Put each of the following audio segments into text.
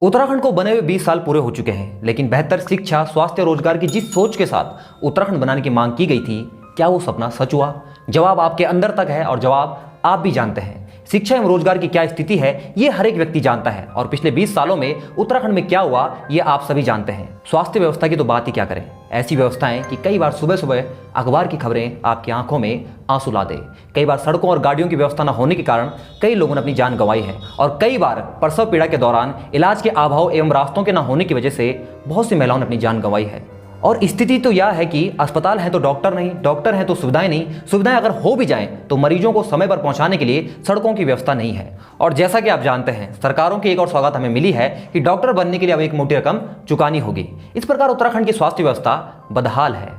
उत्तराखंड को बने हुए 20 साल पूरे हो चुके हैं, लेकिन बेहतर शिक्षा, स्वास्थ्य और रोजगार की जिस सोच के साथ उत्तराखंड बनाने की मांग की गई थी, क्या वो सपना सच हुआ? जवाब आपके अंदर तक है और जवाब आप भी जानते हैं। शिक्षा एवं रोजगार की क्या स्थिति है, ये हर एक व्यक्ति जानता है और पिछले 20 सालों में उत्तराखंड में क्या हुआ, ये आप सभी जानते हैं। स्वास्थ्य व्यवस्था की तो बात ही क्या करें। ऐसी व्यवस्थाएं कि कई बार सुबह सुबह अखबार की खबरें आपकी आंखों में आंसू ला दे। कई बार सड़कों और गाड़ियों की व्यवस्था न होने के कारण कई लोगों ने अपनी जान गंवाई है और कई बार प्रसव पीड़ा के दौरान इलाज के अभाव एवं रास्तों के न होने की वजह से बहुत सी महिलाओं ने अपनी जान गंवाई है। और स्थिति तो यह है कि अस्पताल है तो डॉक्टर नहीं, डॉक्टर हैं तो सुविधाएं नहीं, सुविधाएं अगर हो भी जाएं तो मरीजों को समय पर पहुंचाने के लिए सड़कों की व्यवस्था नहीं है। और जैसा कि आप जानते हैं, सरकारों की एक और सौगात हमें मिली है कि डॉक्टर बनने के लिए अब एक मोटी रकम चुकानी होगी। इस प्रकार उत्तराखंड की स्वास्थ्य व्यवस्था बदहाल है।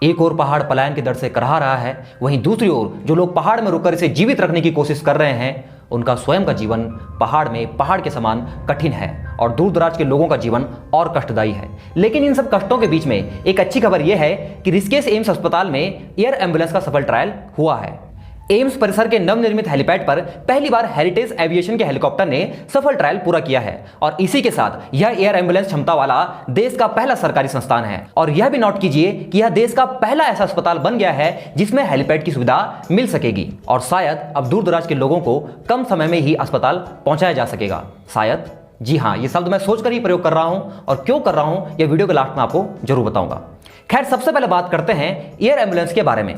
एक ओर पहाड़ पलायन की दर से करहा रहा है, वहीं दूसरी ओर जो लोग पहाड़ में रुककर इसे जीवित रखने की कोशिश कर रहे हैं, उनका स्वयं का जीवन पहाड़ के समान कठिन है और दूर दराज के लोगों का जीवन और कष्टदायी है। लेकिन इन सब कष्टों के बीच में एक अच्छी खबर यह है कि ऋषिकेश एम्स अस्पताल में एयर एम्बुलेंस का सफल ट्रायल हुआ है। एम्स परिसर के नवनिर्मित हेलीपैड पर पहली बार हेरिटेज एविएशन के हेलीकॉप्टर ने सफल ट्रायल पूरा किया है और इसी के साथ यह एयर एम्बुलेंस क्षमता वाला देश का पहला सरकारी संस्थान है। और यह भी नोट कीजिए कि यह देश का पहला ऐसा अस्पताल बन गया है जिसमें हेलीपैड की सुविधा मिल सकेगी और शायद अब दूर दराज के लोगों को कम समय में ही अस्पताल पहुंचाया जा सकेगा। शायद, जी हाँ, ये शब्द मैं सोचकर ही प्रयोग कर रहा हूं और क्यों कर रहा हूं यह वीडियो के लास्ट में आपको जरूर बताऊंगा। खैर, सबसे पहले बात करते हैं एयर एम्बुलेंस के बारे में।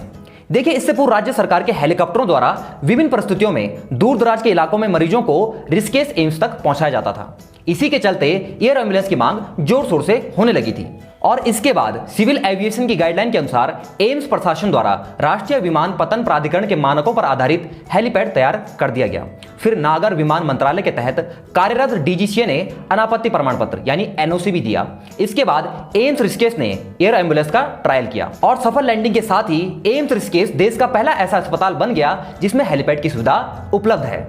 देखिए, इससे पूर्व राज्य सरकार के हेलीकॉप्टरों द्वारा विभिन्न परिस्थितियों में दूर दराज के इलाकों में मरीजों को ऋषिकेश एम्स तक पहुंचाया जाता था। इसी के चलते एयर एम्बुलेंस की मांग जोर शोर से होने लगी थी और इसके बाद सिविल एविएशन की गाइडलाइन के अनुसार एम्स प्रशासन द्वारा राष्ट्रीय विमानपत्तन प्राधिकरण के मानकों पर आधारित हेलीपैड तैयार कर दिया गया। फिर नागर विमान मंत्रालय के तहत कार्यरत डीजीसीए ने अनापत्ति प्रमाण पत्र यानी एनओसी भी दिया। इसके बाद एम्स ऋषिकेश ने एयर एम्बुलेंस का ट्रायल किया और सफल लैंडिंग के साथ ही एम्स ऋषिकेश देश का पहला ऐसा अस्पताल बन गया जिसमें हेलीपैड की सुविधा उपलब्ध है।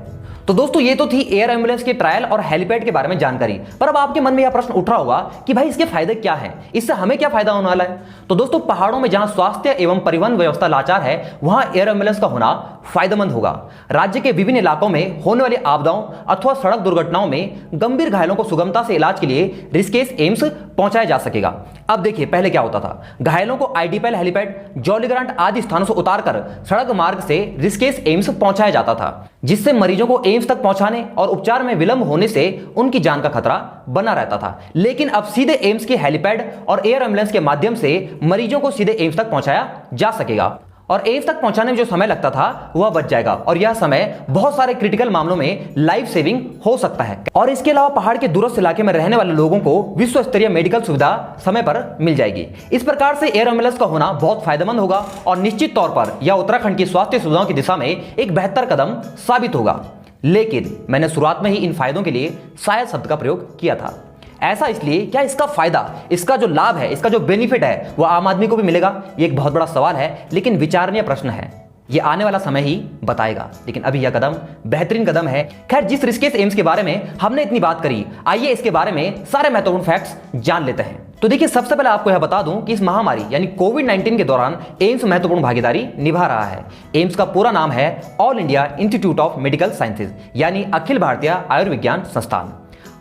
तो दोस्तों, ये तो थी एयर एम्बुलेंस के ट्रायल और हेलीपैड के बारे में जानकारी। पर अब आपके मन में यह प्रश्न उठ रहा होगा कि भाई इसके फायदे क्या हैं, इससे हमें क्या फायदा होने वाला है। तो दोस्तों, पहाड़ों में जहां स्वास्थ्य एवं परिवहन व्यवस्था लाचार है, वहां एयर एम्बुलेंस का होना फायदेमंद होगा। राज्य के विभिन्न इलाकों में होने वाली आपदाओं अथवा सड़क दुर्घटनाओं में गंभीर घायलों को सुगमता से इलाज के लिए ऋषिकेश एम्स पहुंचाया जा सकेगा। अब देखिए, पहले क्या होता था, घायलों को आईडीपीएल हेलीपैड, जौलीग्रांट आदि स्थानों से उतारकर सड़क मार्ग से ऋषिकेश एम्स पहुंचाया जाता था, जिससे मरीजों को एम्स तक पहुंचाने और उपचार में विलंब होने से उनकी जान का खतरा बना रहता था। लेकिन अब सीधे एम्स के हेलीपैड और एयर एम्बुलेंस के माध्यम से मरीजों को सीधे एम्स तक पहुंचाया जा सकेगा और एम्स तक पहुंचाने में जो समय लगता था वह बच जाएगा और यह समय बहुत सारे क्रिटिकल मामलों में लाइफ सेविंग हो सकता है। और इसके अलावा पहाड़ के दूरस्थ इलाके में रहने वाले लोगों को विश्व स्तरीय मेडिकल सुविधा समय पर मिल जाएगी। इस प्रकार से एयर एम्बुलेंस का होना बहुत फायदेमंद होगा और निश्चित तौर पर यह उत्तराखंड की स्वास्थ्य सुविधाओं की दिशा में एक बेहतर कदम साबित होगा। लेकिन मैंने शुरुआत में ही इन फायदों के लिए शायद शब्द का प्रयोग किया था। ऐसा इसलिए, क्या इसका फायदा, इसका जो लाभ है, इसका जो बेनिफिट है वो आम आदमी को भी मिलेगा? ये एक बहुत बड़ा सवाल है, लेकिन विचारणीय प्रश्न है। ये आने वाला समय ही बताएगा, लेकिन अभी यह कदम बेहतरीन कदम है। खैर, जिस ऋषिकेश एम्स के बारे में हमने इतनी बात करी, आइए इसके बारे में सारे महत्वपूर्ण फैक्ट्स जान लेते हैं। तो देखिए, सबसे पहले आपको यह बता दूं कि इस महामारी यानी कोविड-19 के दौरान एम्स महत्वपूर्ण भागीदारी निभा रहा है। एम्स का पूरा नाम है all India institute of medical sciences यानी अखिल भारतीय आयुर्विज्ञान संस्थान।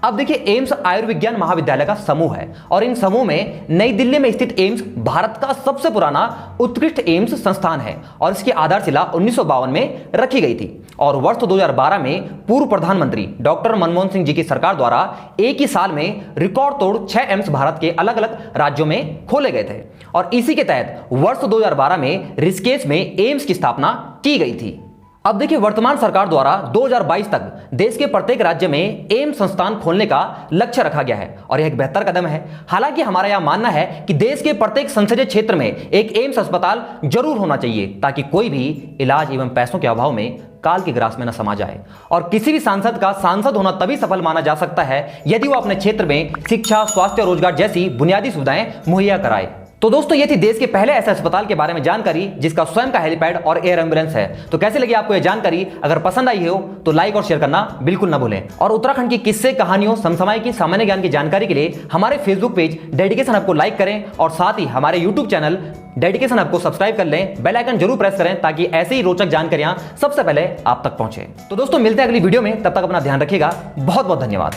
अब देखिए, एम्स आयुर्विज्ञान महाविद्यालय का समूह है और इन समूह में नई दिल्ली में स्थित एम्स भारत का सबसे पुराना उत्कृष्ट एम्स संस्थान है और इसकी आधारशिला 1952 में रखी गई थी और वर्ष 2012 में पूर्व प्रधानमंत्री डॉक्टर मनमोहन सिंह जी की सरकार द्वारा एक ही साल में रिकॉर्ड तोड़ 6 एम्स भारत के अलग अलग राज्यों में खोले गए थे और इसी के तहत वर्ष 2012 में ऋषिकेश में एम्स की स्थापना की गई थी। अब देखिए, वर्तमान सरकार द्वारा 2022 तक देश के प्रत्येक राज्य में एम्स संस्थान खोलने का लक्ष्य रखा गया है और यह एक बेहतर कदम है। हालांकि हमारा यह मानना है कि देश के प्रत्येक संसदीय क्षेत्र में एक एम्स अस्पताल जरूर होना चाहिए ताकि कोई भी इलाज एवं पैसों के अभाव में काल की ग्रास में न समा जाए। और किसी भी सांसद का सांसद होना तभी सफल माना जा सकता है यदि वो अपने क्षेत्र में शिक्षा, स्वास्थ्य और रोजगार जैसी बुनियादी सुविधाएं मुहैया कराए। तो दोस्तों, ये थी देश के पहले ऐसे अस्पताल के बारे में जानकारी जिसका स्वयं का हेलीपैड और एयर एम्बुलेंस है। तो कैसे लगी आपको यह जानकारी? अगर पसंद आई हो तो लाइक और शेयर करना बिल्कुल ना भूलें। और उत्तराखंड की किस्से, कहानियों, समसामयिक की सामान्य ज्ञान की जानकारी के लिए हमारे फेसबुक पेज डेडिकेशन हब को लाइक करें और साथ ही हमारे यूट्यूब चैनल डेडिकेशन हब को सब्सक्राइब कर लें, बेल आइकन जरूर प्रेस करें ताकि ऐसे ही रोचक जानकारियां सबसे पहले आप तक पहुंचे। तो दोस्तों, मिलते हैं अगली वीडियो में, तब तक अपना ध्यान रखिएगा। बहुत बहुत धन्यवाद।